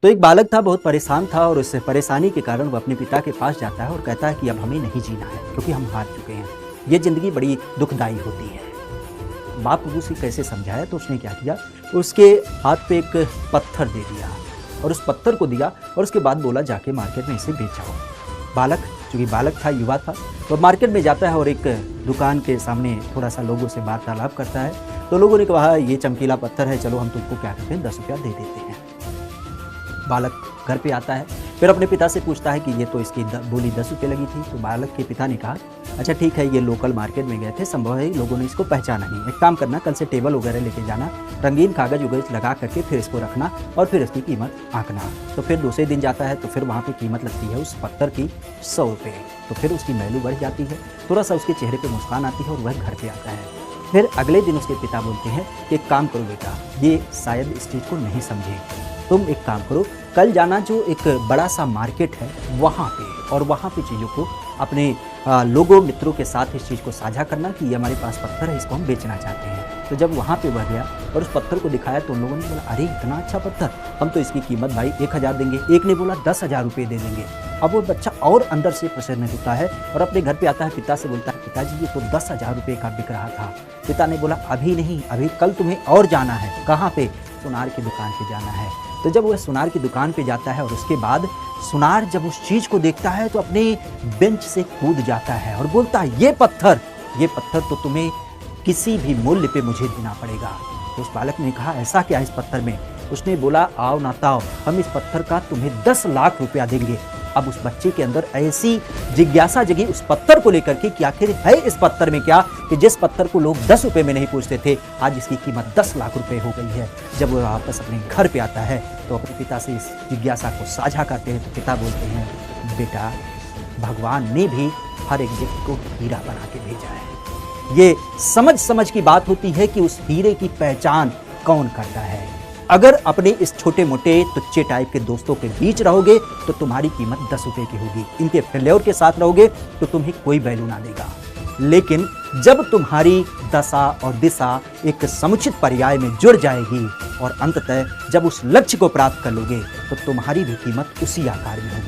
तो एक बालक था, बहुत परेशान था और उस परेशानी के कारण वो अपने पिता के पास जाता है और कहता है कि अब हमें नहीं जीना है क्योंकि हम हार चुके हैं, ये ज़िंदगी बड़ी दुखदाई होती है। बाप को उसे कैसे समझाया, तो उसने क्या किया, उसके हाथ पे एक पत्थर दे दिया और उस पत्थर को दिया और उसके बाद बोला जाके मार्केट में इसे बेच आओ। बालक, चूँकि बालक था, युवा था, वो मार्केट में जाता है और एक दुकान के सामने थोड़ा सा लोगों से वार्तालाप करता है। तो लोगों ने कहा ये चमकीला पत्थर है, चलो हम तुमको क्या करते हैं 10 रुपया दे देते हैं। बालक घर पे आता है, फिर अपने पिता से पूछता है कि ये तो इसकी बोली 10 रुपये लगी थी। तो बालक के पिता ने कहा अच्छा ठीक है, ये लोकल मार्केट में गए थे, संभव है लोगों ने इसको पहचाना नहीं। एक काम करना, कल से टेबल वगैरह लेके जाना, रंगीन कागज वगैरह लगा करके फिर इसको रखना और फिर इसकी कीमत आंकना। तो फिर दूसरे दिन जाता है तो फिर वहाँ पे कीमत लगती है उस पत्थर की 100 रुपये। तो फिर उसकी वैल्यू बढ़ जाती है, थोड़ा सा उसके चेहरे पर मुस्कान आती है और वह घर पर आता है। फिर अगले दिन उसके पिता बोलते हैं कि एक काम करो बेटा, ये शायद इस चीज़ को नहीं समझे, तुम एक काम करो, कल जाना जो एक बड़ा सा मार्केट है वहाँ पे, और वहाँ पे चीज़ों को अपने लोगों मित्रों के साथ इस चीज़ को साझा करना कि ये हमारे पास पत्थर है, इसको हम बेचना चाहते हैं। तो जब वहाँ पे वह गया और उस पत्थर को दिखाया तो उन लोगों ने बोला अरे इतना अच्छा पत्थर, हम तो इसकी कीमत भाई 1000 देंगे, एक ने बोला 10,000 रुपये दे देंगे। अब वो बच्चा और अंदर से प्रसन्न होता है और अपने घर पे आता है, पिता से बोलता है पिताजी ये तो 10,000 रुपये का बिक रहा था। पिता ने बोला अभी नहीं, अभी कल तुम्हें और जाना है। कहाँ पे? सुनार की दुकान पे जाना है। तो जब वह सुनार की दुकान पे जाता है और उसके बाद सुनार जब उस चीज़ को देखता है तो अपने बेंच से कूद जाता है और बोलता है ये पत्थर तो तुम्हें किसी भी मूल्य पे मुझे देना पड़ेगा। तो उस बालक ने कहा ऐसा क्या है इस पत्थर में? उसने बोला आओ ना ताओ, हम इस पत्थर का तुम्हें 10 लाख रुपया देंगे। अब उस बच्चे के अंदर ऐसी जिज्ञासा जगी उस पत्थर को लेकर के कि आखिर है इस पत्थर में क्या, कि जिस पत्थर को लोग 10 रुपये में नहीं पूछते थे, आज इसकी कीमत 10 लाख रुपए हो गई है। जब वो वापस अपने घर पे आता है तो अपने पिता से इस जिज्ञासा को साझा करते हैं। तो पिता बोलते हैं बेटा, भगवान ने भी हर एक व्यक्ति को हीरा बना के भेजा है। ये समझ की बात होती है कि उस हीरे की पहचान कौन करता है। अगर अपने इस छोटे मोटे तुच्चे टाइप के दोस्तों के बीच रहोगे तो तुम्हारी कीमत 10 रुपये की होगी, इनके फेल्योर के साथ रहोगे तो तुम्हें कोई वैल्यू ना देगा। लेकिन जब तुम्हारी दशा और दिशा एक समुचित पर्याय में जुड़ जाएगी और अंततः जब उस लक्ष्य को प्राप्त कर लोगे तो तुम्हारी भी कीमत उसी आकार में होगी।